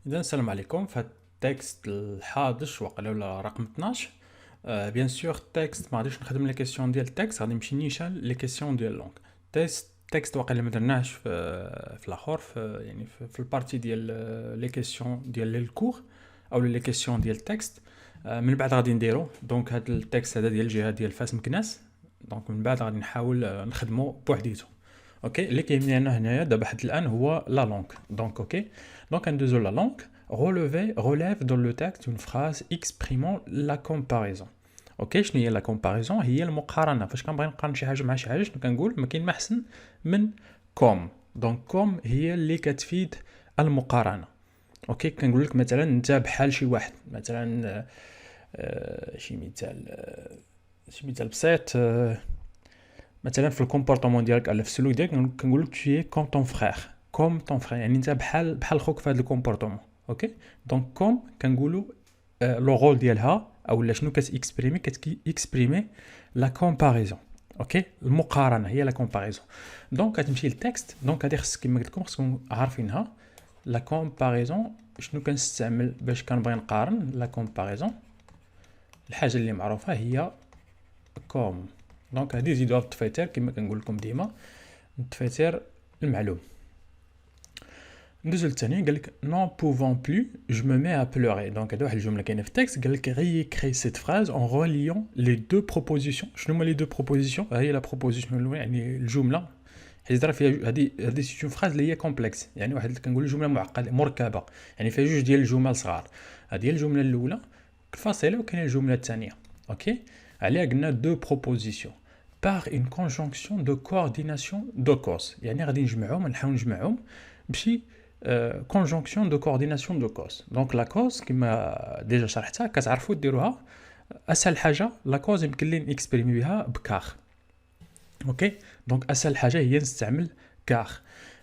إذا السلام عليكم في هاد التكست الحادش ولا رقم 12. بيان سور التكست ما غاديش نخدم لي كيسيون ديال التكست، غادي نمشي نيشان لي كيسيون ديال لونغ تكست واقيلا ما درناهش في الاخر في البارتي ديال لي كيسيون ديال الكور او لي كيسيون ديال التكست. من بعد غادي نديرو دونك هاد التكست هذا ديال الجهه ديال فاس مكناس، دونك من بعد غادي نحاول نخدمو بوحديتو. اوكي اللي كيهمني انا هنايا دابا حد الان هو لا لونغ. دونك اوكي دونك ندوزو لا لونغ. relève dans le texte une phrase exprimant la comparaison. اوكي شنو هي لا كومباريزون؟ هي المقارنه. فاش كنبغي نقارن شي حاجه مع شي حاجه شنو كنقول؟ ما كاين ما احسن من كوم. دونك كوم هي اللي كتفيد المقارنه. اوكي كنقول لك مثلا انت بحال شي واحد، مثلا شي مثال بسيط. مثلا في الكومبورطمون ديالك ولا في السلوك ديالك كنقول لك tu es comme ton frère يعني انت بحال خوك في هذا الكومبورطمون. اوكي دونك كوم كنقولوا لو رول ديالها او شنو كتكسبريمي لا كومباريزون. اوكي المقارنه هي لا كومباريزون. دونك غتمشي للتكست، دونك هذه خص كما قلت لكم خصكم عارفينها. لا كومباريزون شنو كنستعمل باش كنبغي نقارن؟ لا كومباريزون الحاجه اللي معروفه هي كوم. دونك هذه زيدوها في التفايتر كما كنقول لكم ديما، التفايتر المعلوم. ندوزو للثاني، قالك non pouvant plus je me mets à pleurer. دونك هذا واحد الجمله كاينه في التكست، قالك réécris cette phrase en reliant les deux propositions. شنو هما لي دو بروبوزيسيون؟ هي لا بروبوزيسيون الاولى يعني الجمله حيت راه فيها هذه سي فريز اللي هي كومبلكس، يعني واحد كنقول جمله معقده مركبه، يعني فيها جوج ديال الجمل صغار. هذه هي الجمله الاولى الفاصله، وكاينه الجمله الثانيه. اوكي عليها قلنا دو بروبوزيسيون par une conjonction de coordination de cause، يعني غادي نجمعهم نحاول نجمعهم بشي كونجونكسيون دو كورديناسيون دو كوز. دونك لا كوز كما ديجا شرحتها كتعرفوا ديروها. اسهل حاجه لا كوز يمكن لي نكسبريمي بها بكار. اوكي دونك اسهل حاجه هي نستعمل كار،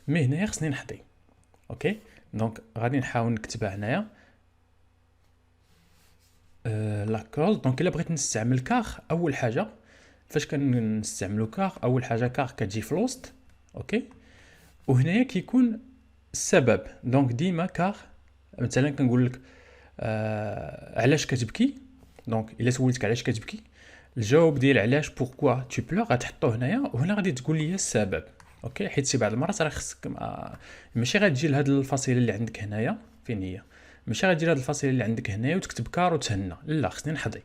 مي هنايا خصني نحضي. اوكي دونك غادي نحاول نكتبها هنايا لا كوز. دونك الا بغيت نستعمل كار اول حاجه فاش كنستعملو كار، اول حاجه كار كتجي في الوسط. اوكي وهنايا كيكون السبب. دونك ديما كار مثلا كنقول لك علاش كتبكي. دونك الا سولتك علاش كتبكي الجواب ديال علاش بوركوا تو بلور غتحطو هنايا، وهنا غادي تقول لي السبب. اوكي حيت شي بعض المرات راه خصك ماشي غتجي لهاد الفاصله اللي عندك هنايا فين هي، ماشي غتجي لهاد الفاصله اللي عندك هنايا وتكتب كار وتهنى، لا خصني نحضي.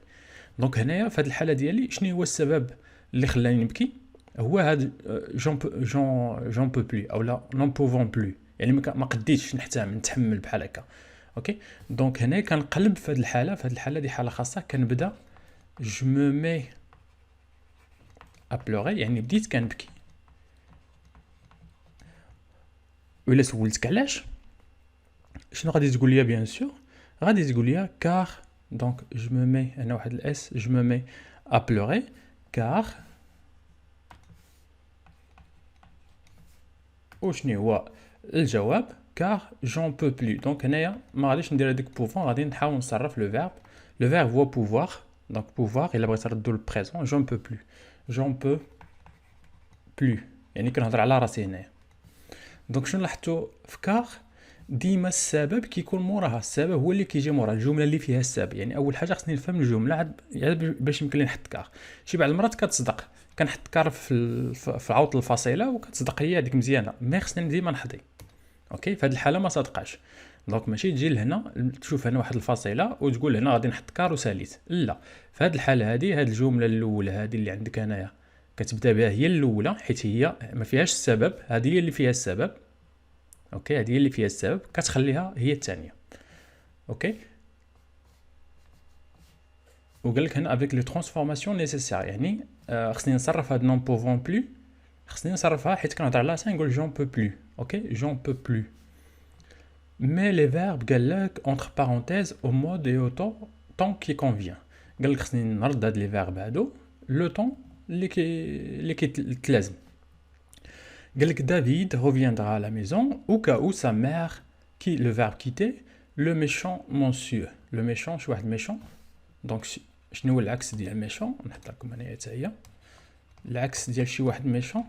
دونك هنايا في هاد الحاله ديالي شنو هو السبب اللي خلاني نبكي؟ هو هاد جون بو بلو او لا نون بوفون بلو، يعني ما قديتش نتحمل بحال هكا. اوكي دونك هنا كنقلب في هذه الحاله دي حاله خاصه، كنبدا جو مو مي ا بلوغي يعني بديت كنبكي. ولا سولتك علاش شنو غادي تقول لي؟ بيان سور غادي تقول لي كار. دونك جو مو مي هنا واحد الاس، جو مو مي ا بلوغي كار. وشنو هو الجواب؟ كار جون بو بلو. دونك هنايا ما غاديش ندير هذيك بوفون، غادي نحاول نصرف لو فيرب. لو فيرب هو بوفوار. دونك بوفوار الا بغيت نردو للبريزون جون بو بلو، جون بو بلو يعني كنهضر على راسي هنايا. دونك شنو لاحظتو في كار؟ ديما السبب كيكون موراها، السبب هو اللي كيجي مورا الجمله اللي فيها السبب. يعني اول حاجه خصني نفهم الجمله عاد باش يمكن لي نحط كار. شي بعض المرات كتصدق كنحط كار في عوض الفاصله وكتصدق ليا هذيك مزيانه، ما خصني ديما نحضي. اوكي في هذه الحاله ما صدقاش. دونك ماشي تجي لهنا تشوف هنا واحد الفاصله وتقول هنا غادي نحط كار وساليت، لا. في هذه الحاله هذه الجمله الاولى هذه اللي عندك هنايا كتبدا بها هي الاولى، حيت هي ما فيهاش السبب، هذه هي اللي فيها السبب. اوكي هذه هي اللي فيها السبب، كتخليها هي الثانيه. اوكي وقال لك هنا افيك لي ترانسفورماسيون نيسيسير، يعني خصني نصرف هاد نون بوفون بلو، خصني نصرفها حيت كنهضر على راسي نقول جون بو بلو. اوكي جون بو بلو. مي لي فيرب قال لك اونتر بارونتيز او مود اي او طون كي كونفيان. قال لك خصني نرد هاد لي فيرب هادو لو طون اللي كيتلازم. قال لك دافيد reviendra à la maison au cas où sa mère qui le verbe quitter le méchant monsieur. le méchant شي واحد ميشون. دونك شنو هو العكس ديال ميشون؟ نحط لكم هنايا حتى هي العكس ديال شي واحد ميشون.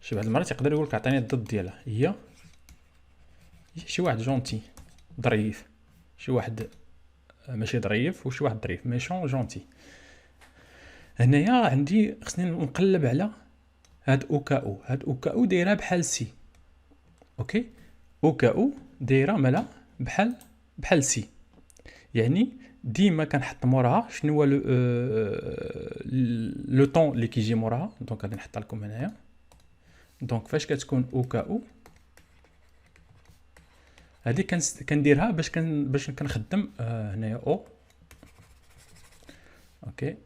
شي بعض المرات يقدر يقول لك عطيني الضد ديالها، هي شي واحد جونتي. ظريف، شي واحد ماشي ظريف وشي واحد ظريف، ميشون جونتي. هنايا عندي خصني نقلب على هاد اوكاو. هاد اوكاو دايره بحال سي. اوكي، اوكاو دايره مالا بحال سي، يعني ديما كنحط موراها شنو هو لو طون اللي كيجي موراها. دونك غادي نحطها لكم هنايا. دونك فاش كتكون اوكاو هذه كنديرها باش كنخدم هنايا او. اوكي،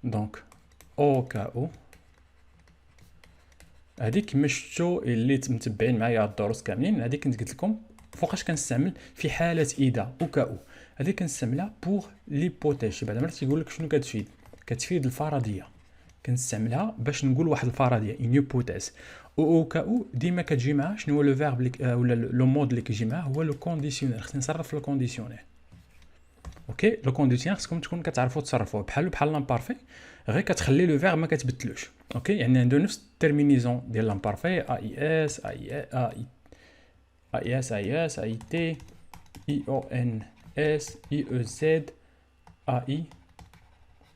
دونك اوكاو هذه كما شفتوا اللي متبعين معايا الدروس كاملين، هذه كنت قلت لكم فوقاش كنستعمل في حاله اذا اوكاو. هذه كنستعملها بوغ ليبوتيج. شي بعض المرات تيقول لك شنو كتفيد الفرضيه. كنستعملها باش نقول واحد الفرضيه اون هيبوتيز. اوكاو ديما كتجي معاه شنو هو لو فيرب ولا لو مود اللي كيجي معاه هو لو كونديسيونيل. خصني نصرف لو كونديسيونيل. اوكي، لو كونديسيونيل خصكم تكونوا كتعرفوا تصرفوه بحال لامبارفي، غير كتخلي لو فيرب ما كتبدلوش. اوكي، يعني عنده نفس التيرمينيزون ديال لامبارفي، ا اي اس اي تي اي او ان اس اي او زد ا اي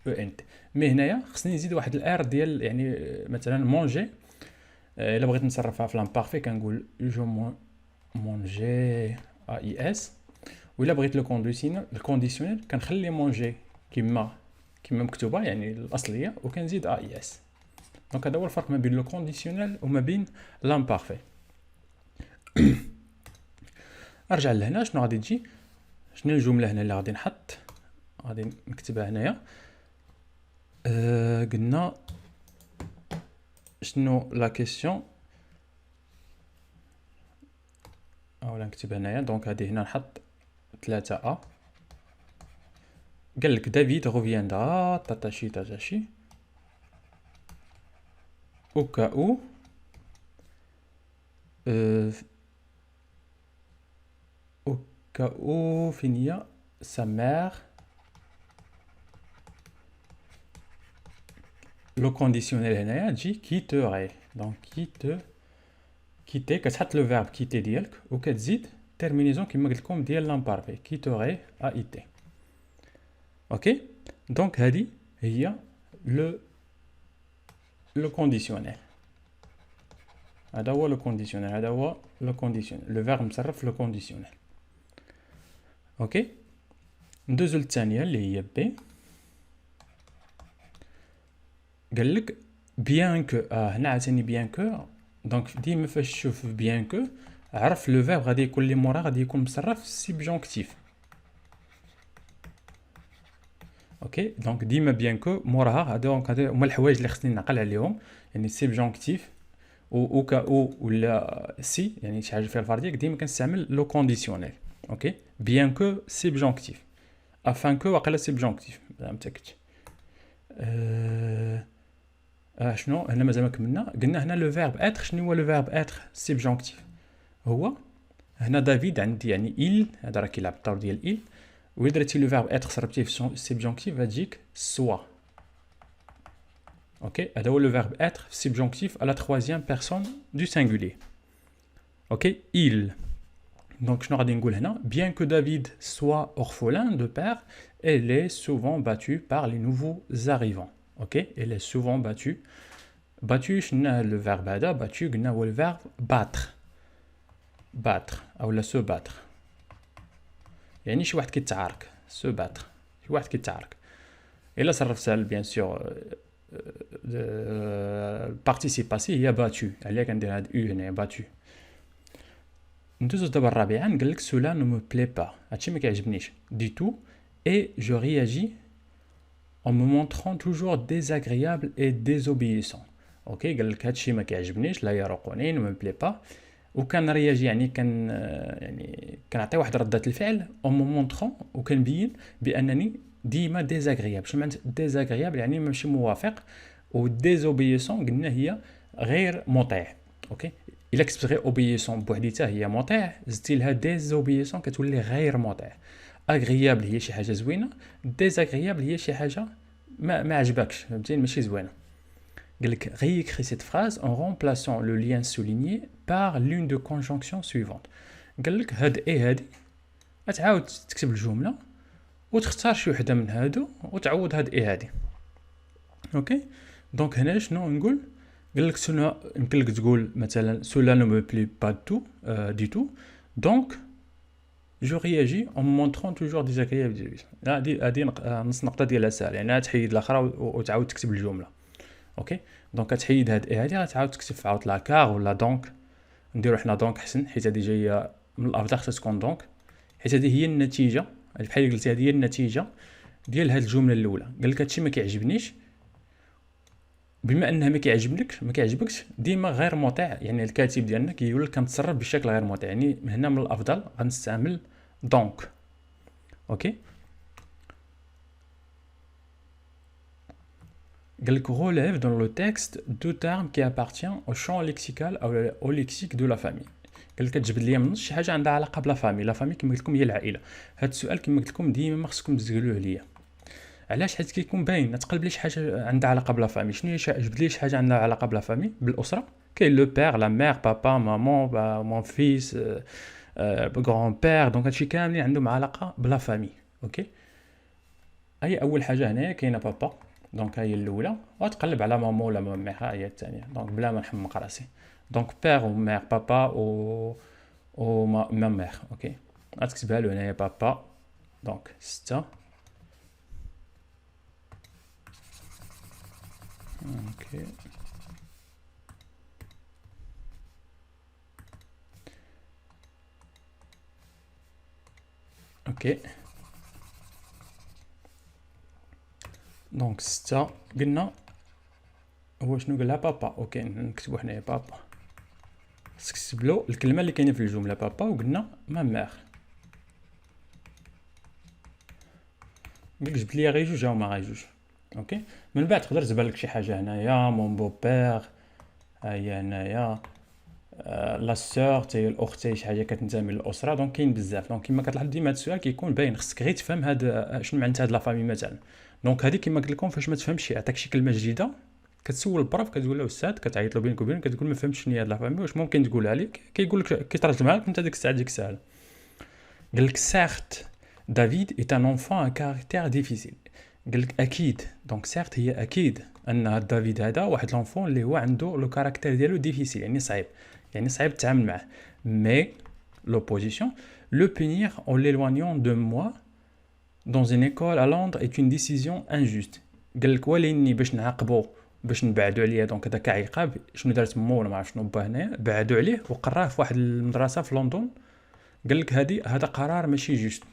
او ان تي. مي هنايا خصني نزيد واحد الار ديال يعني مثلا مونجي. الا بغيت نصرفها في لامبارفي كنقول جو مونجي ا اي اس. وإلا بغيت لو كونديسيونيل كنخلي مونجي كما مكتوبه يعني الاصليه وكنزيد ا اي اس. دونك هذا هو الفرق ما بين لو كونديسيونيل وما بين لامبارفي. ارجع لهنا. شنو غادي تجي؟ شنو الجمله هنا اللي غادي نحط؟ غادي نكتبها هنايا. قلنا شنو لا كيسيون اولا نكتب هنايا. دونك هذه هنا نحط 3 قال لك دافيد reviendra تاتاشي au cas où فين sa mère. لو كونديسيونيل هنايا تجي كيتوغي. دونك كيتي كتحط لو فيرب كيتي ديالك وكتزيد تيرمينيزون كما قلت لكم ديال لامبارفي كيتوغي ا اي تي. اوكي، دونك هذه هي لو كونديسيونيل. هذا هو لو كونديسيونيل لو فيرب مصرف لو كونديسيونيل. اوكي، ندوزو للثانيه اللي هي بي. قال لك بيان كو. هنا عاوتاني بيان كو. دونك ديما فاش تشوف بيان كو عرف لو فيرب غادي يكون لي مورا غادي يكون مصرف سيبجونكتيف. اوكي، دونك ديما بيان كو موراها دونك هادو هما الحوايج اللي خصني نعقل عليهم. يعني سيبجونكتيف او كا او ولا سي يعني شي حاجه فيها الفرديه ديما كنستعمل لو كونديسيونيل. اوكي، بيان كو سيبجونكتيف، افان كو واقيلا سيبجونكتيف ما متاكدش. شنو هنا مازال ما كملنا. قلنا هنا لو فيرب اتر. شنو هو لو فيرب اتر سيبجونكتيف؟ هو هنا دافيد عندي يعني إل، هذا راه كيلعب الدور ديال إل. وإلا درتي لو فيرب اتر صرفتيه في سيبجونكتيف غتجيك سوا. اوكي، هذا هو لو فيرب اتر سيبجونكتيف على troisième personne du singulier. اوكي، إل. دونك شنو غادي نقول هنا؟ bien que David soit orphelin de père, elle est souvent battue par les nouveaux arrivants. اوكي، elle est souvent battue. battu شنو لو فيرب هذا؟ battu قلنا هو الفيرب battre اولا se battre، يعني شي واحد كيتعارك. se battre شي واحد كيتعارك. الا صرفتها بيان سور البارتيسيب باسي هي باتو. عليها كندير هاد او هنا باتو. ندوزو دابا الرابعه. قال لك سولا نو مو بلي با. هادشي ما كيعجبنيش دي تو اي جو رياجي en me montrant toujours désagréable et désobéissant. اوكي، قال لك هادشي ما كيعجبنيش لا يرقني نو مو بلي با. وكان رياجي يعني كنعطي واحد ردة الفعل en me montrant وكنبين بانني ديما ديزاغريابل. شنو معنى ديزاغريابل؟ يعني ماشي موافق. و ديزوبيسون قلنا هي غير مطيع. اوكي، الا كتبت غير اوبيسون بوحديتها هي مطيع، زدتي لها ديزوبيسون كتولي غير مطيع. اغريابل هي شي حاجه زوينه، ديزاغريابل هي شي حاجه ما عجبكش، فهمتيني؟ ماشي زوينه. قال لك réécris cette phrase en remplaçant le lien souligné par l'une des conjonctions suivantes. قال لك هاد ايه هادي غتعاود تكتب الجمله وتختار شي وحده من هادو وتعوض هاد ايه هادي. اوكي دونك هنا شنو نقول؟ قال لك سولا يمكن لك تقول مثلا سولا نو مو بلي با تو دي تو دونك جو رياجي اون مونطرون توجور ديزاغريابل. هادي نص نقطه ديالها ساهله يعني تحيد الاخرى وتعاود تكتب الجمله. اوكي دونك كتحيد هاد ايه هادي غتعاود تكتب في عاود لا كار ولا دونك. نديرو حنا دونك حسن حيت هادي جايه من الافضل خصها تكون دونك حيت هادي هي النتيجه بحال اللي قلتي هادي هي النتيجه ديال هاد الجمله الاولى. قال لك هادشي ما كيعجبنيش بما انها ما كيعجبكش ديما غير مطيع يعني الكاتب ديالنا كيقول لك كنتصرف بشكل غير مطيع يعني من هنا من الافضل غنستعمل دونك. اوكي قال لك relève dans le texte deux termes qui appartiennent au champ lexical ou au lexique de la famille. قال لك تجبد لي من النص شي حاجه عندها علاقه بلا فامي. لا فامي كما قلت لكم هي العائله. هذا السؤال كما قلت لكم ديما ما خصكم تسولوه ليا. علاش؟ حيت كيكون باين تقلب لي شي حاجه عندها علاقه بلا فامي. شنو هي جبد لي شي حاجه عندها علاقه بلا فامي بالاسره. كاين لو بير لا مير بابا مامون مون فيس غران بير دونك هادشي كاملين عندهم علاقه بلا فامي. اوكي اي اول حاجه هنايا كاينه بابا دونك هي الاولى وتقلب على مامون ولا مير هي الثانيه دونك بلا ما نحمق راسي. دونك بير و مير بابا و ما مير. اوكي غتكتبها له هنايا بابا دونك 6. اوكي اوكي دونك 6 قلنا هو شنو قالها بابا. اوكي نكتبو حنايا بابا خصك تكتب له الكلمه اللي كاينه في الجمله بابا وقلنا ما مير. قلت جبت لي غير جوج هما غير جوج. اوكي من بعد تقدر تبان لك شي حاجه هنايا مون بو بير هي هنايا لا سور تاهي الاخت تاهي شي حاجه كتنتمي للاسره دونك كاين بزاف. دونك كما كتلاحظ ديما هذا السؤال كيكون باين خصك غير تفهم هاد شنو معناتها هاد لا فامي مثلا. دونك هذه كما قلت لكم فاش ما تفهمش يعطيك شي كلمه جديده كتسول البروف كتقول له استاذ كتعيط له بينك وبين كتقول ما فهمتش شنو هي هاد لا فامي واش ممكن تقولها لي كيقول لك كيترجمها لك انت ديك الساعه ديك ساهله. قال لك سيرت دافيد est un enfant à caractère difficile. قال لك اكيد دونك سيرت هي اكيد ان هاد دافيد هذا واحد لونفون اللي هو عنده لو كاركتير ديالو ديفيسيل يعني صعيب يعني صعيب التعامل معاه. مي l'opposition le punir en l'éloignant de moi dans une école à Londres est une décision injuste. قال لك وليني باش نعاقبو باش نبعدو عليه دونك هذا كعقاب شنو دارت مو ولا ما عرف شنو با هنايا بعدو عليه وقراه في واحد المدرسه في لندن. قال لك هذا قرار ماشي جوست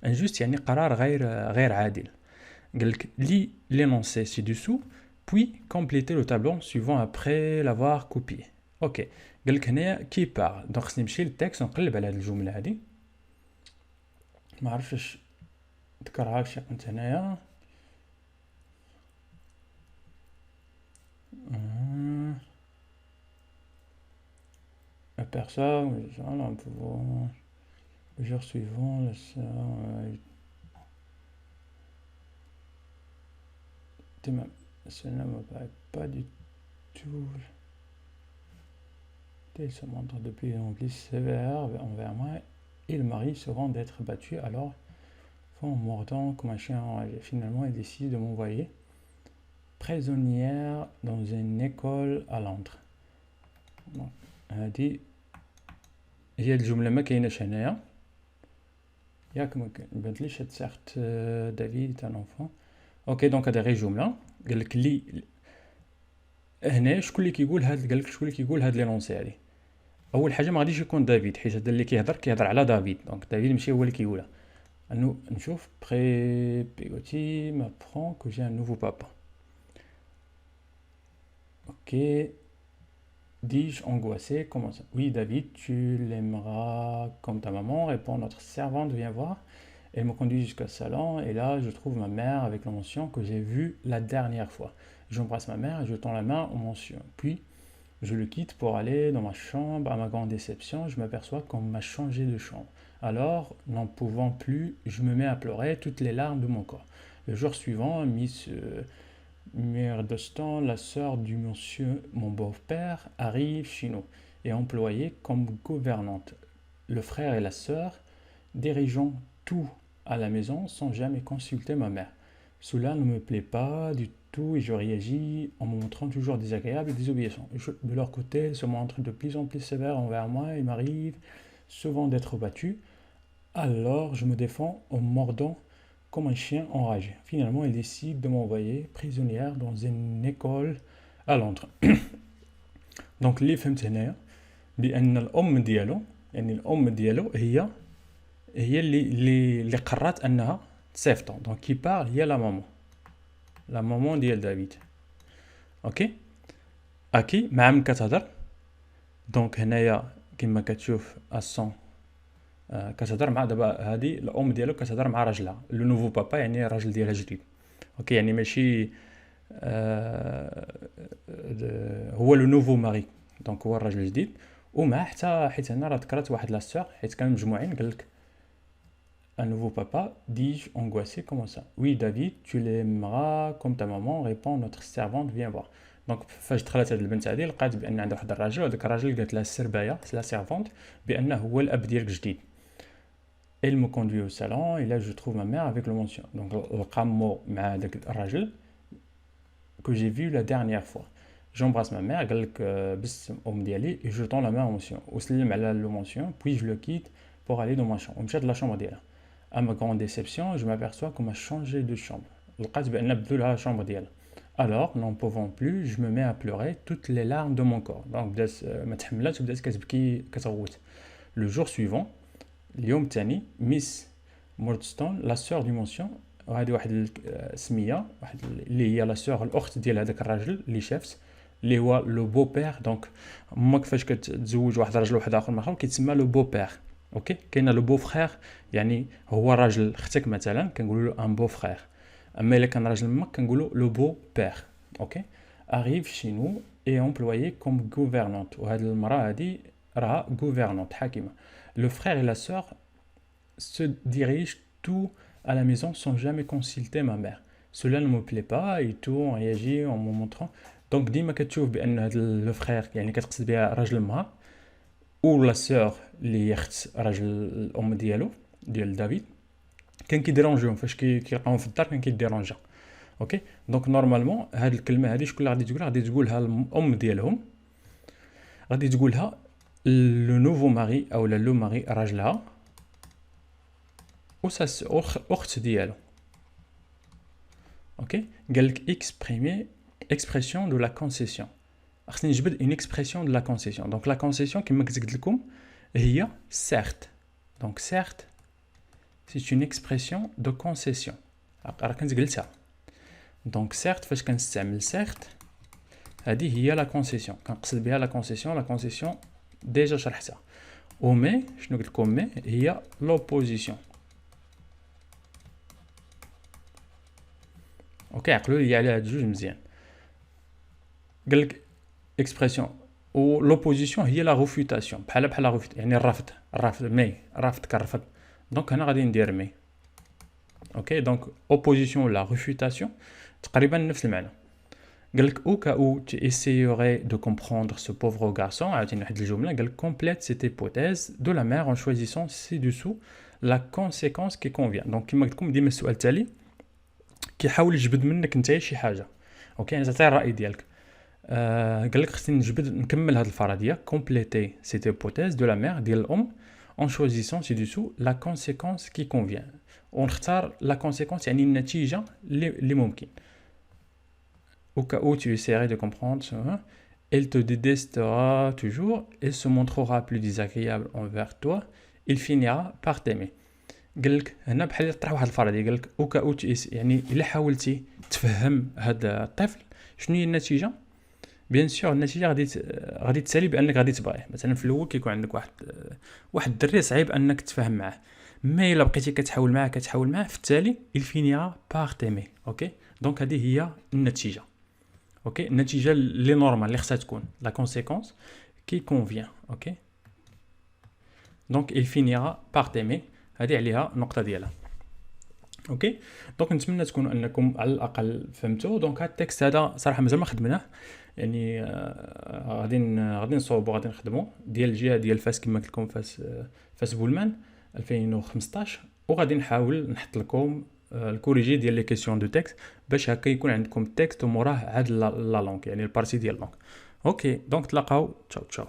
انجوست يعني قرار غير عادل. قال لك لي l'énoncé ci-dessous puis compléter le tableau suivant après l'avoir copié. اوكي قال لك هنايا كي بار دونك خصني نمشي للتكست ونقلب على هذه الجمله هذه ما عرفتش ذكرها شي كنت هنايا. La personne, le jour suivant, cela ne me paraît pas du tout. Il se montre de plus en plus sévère envers moi et le mari se rend d'être battu alors en mordant comme un chien. Finalement, il décide de m'envoyer prisonnière dans une école à Londres. هذه هي الجمله ما كايناش هنايا ياك ما بانتليش هاد سيرت دافيد تاع لونفون. اوكي دونك هذا غير جمله. قال لك لي هنا شكون اللي كيقول هاد قال لك شكون اللي كيقول هاد لي لونسي هادي. اول حاجه ما غاديش يكون دافيد حيت هذا اللي كيهضر على دافيد دونك دافيد ماشي هو اللي كيقولها. انو نشوف بري بيغوتي m'apprend que j'ai un nouveau papa. Ok. Dis-je angoissé, comment ça? Oui, David, tu l'aimeras comme ta maman, répond notre servante, viens voir. Elle me conduit jusqu'au salon et là, je trouve ma mère avec la mention que j'ai vue la dernière fois. J'embrasse ma mère et je tends la main aux mentions. Puis, je le quitte pour aller dans ma chambre. À ma grande déception, je m'aperçois qu'on m'a changé de chambre. Alors, n'en pouvant plus, je me mets à pleurer toutes les larmes de mon corps. Le jour suivant, Miss Murdstone, la sœur du monsieur, mon beau-père, arrive chez nous. et employée comme gouvernante. Le frère et la sœur dirigeant tout à la maison sans jamais consulter ma mère. Cela ne me plaît pas du tout et je réagis en me montrant toujours désagréable et désobéissant. De leur côté, elles se montrent de plus en plus sévères envers moi. Il m'arrive souvent d'être battu. Alors, je me défends en mordant comme un chien enragé. Finalement, ils décident de m'envoyer prisonnière dans une école à Londres. Donc, اللي فهمت هنايا بأن الأم ديالو يعني الأم ديالو هي اللي قررت أنها تصيفطو. دونك كي بار هي لا مامون ديال دافيد. اوكي اكي مع من كتهضر. دونك هنايا كما كتشوف الصون كتهضر مع دابا هادي الام ديالو كتهضر مع راجلها لو نوفو بابا يعني الراجل ديالها جديد. اوكي يعني ماشي هو لو نوفو ماري دونك هو الراجل الجديد ومع حيت هنا راه ذكرت واحد لا سور حيت كانوا مجموعين قالك un nouveau papa, dis-je angoissé, comment ça? Oui, David, tu l'aimeras comme ta maman, répond notre servante, viens voir. Donc, فاش دخلت هاد البنت هادي لقات بان عندها واحد الراجل وهذاك الراجل قالت لها السربايه لا سيرفونت بانه هو الاب ديالك جديد. Elle me conduit au salon et là je trouve ma mère avec le mention. Donc لقى مو مع هذاك الراجل que j'ai vu la dernière fois. J'embrasse ma mère, قال لك بس ام ديالي et je tends la main au mention. وسلم على le mention puis je le quitte pour aller dans ma chambre. ومشات لا chambre ديالها. À ma grande déception, je m'aperçois qu'on m'a changé de chambre. لقات بأن بدلوا لها chambre ديالها. Alors, n'en pouvant plus, je me mets à pleurer toutes les larmes de mon corps. Donc, بدات ما تحملاتش وبدات كتبكي كتغوت. Le jour suivant, اليوم الثاني, Miss Murdstone, la sœur du mention, وهذه واحد السميه واحد اللي هي لا سور الاخت ديال هذاك الراجل اللي شافت اللي هو لو بو بير. دونك امك فاش كتزوج واحد الراجل واحد اخر اخر كيتسمى لو بو بير. اوكي كاين لو بو فخير يعني هو راجل اختك مثلا كنقولوا له ان بو فخير. اما الا كان راجل امك كنقولوا لو بو بير. اوكي arrive chez nous et employé comme gouvernante. وهاد المراه هادي راها gouvernante حاكمه. Le frère et la sœur se dirigent tout à la maison sans jamais consulter ma mère. Cela ne me plaît pas et tout on réagit en me montrant. Donc ديما كتشوف بان هاد لو فخير يعني كتقصد بها راجل امها ou la sœur اللي هي اخت راجل الام ديالو ديال دافيد كان كيديرونجيهم فاش كيلقاهم في الدار كان كيديرونجا. اوكي دونك نورمالمون هاد الكلمه هادي شكون اللي غادي تقولها الام ديالهم غادي تقولها لو نوفو ماري او لو ماري راجلها و سا اخت ديالو. اوكي قالك اكسبريمي expression de la concession. خصني نجبد une expression de la concession. Donc la concession كما كنت قلت لكم هي certes. Donc certes c'est une expression de concession. راه كنت قلتها. Donc certes فاش كنستعمل certes هذه هي la concession. كنقصد بها la concession ديجا شرحتها. و مي شنو قلت لكم مي هي l'opposition. اوكي عقلوا لي على هاد جوج مزيان. قالك expression و l'opposition هي la refutation بحال la refut يعني الرفض مي رفض كرفض. دونك هنا غادي ندير مي. اوكي دونك opposition ولا refutation تقريبا نفس المعنى. قالك au cas où tu essayerais de comprendre ce pauvre garçon عاوتاني واحد الجمله قالك complète cette hypothèse de la mère en choisissant ci-dessous la conséquence qui convient. دونك كما قلت لكم ديما السؤال التالي كيحاول يجبد منك نتايا شي حاجه. اوكي يعني تعطي الراي ديالك. قال لك خصني نكمل هذه الفرضيه compléter cette hypothèse de la mère ديال الام en choisissant ci-dessous la conséquence qui convient. ونختار la conséquence يعني النتيجه اللي ممكن. au cas où tu essaierais de comprendre elle te détestera toujours et se montrera plus désagréable envers toi, il finira par t'aimer. قال لك هنا بحال طرح واحد الفرضيه قال لك au cas où tu يعني الا حاولتي تفهم هذا الطفل شنو هي النتيجه بيان سور النتيجه غادي تسالي بانك غادي تبغيه. مثلا في الاول كيكون عندك واحد الدري صعيب انك تفهم معاه مي الا بقيتي كتحاول معاه في التالي il finira par t'aimer. اوكي دونك هذه هي النتيجه. اوكي النتيجه اللي نورمال اللي خصها تكون la conséquence qui convient. اوكي دونك il finira par t'aimer هذه عليها النقطه ديالها. اوكي دونك نتمنى تكونوا انكم على الاقل فهمتوا. دونك هذا التكست هذا صراحه مازال ما خدمناه يعني غادي نصوبو غادي نخدمو ديال الجهه ديال فاس كما قلت لكم فاس بولمان 2015، وغادي نحاول نحط لكم الكوريجي ديال لي كيسيون دو تكست باش هكا يكون عندكم التكست وموراه عاد لا لونغ يعني البارتي ديال لونغ. اوكي دونك تلاقاو، تشاو تشاو.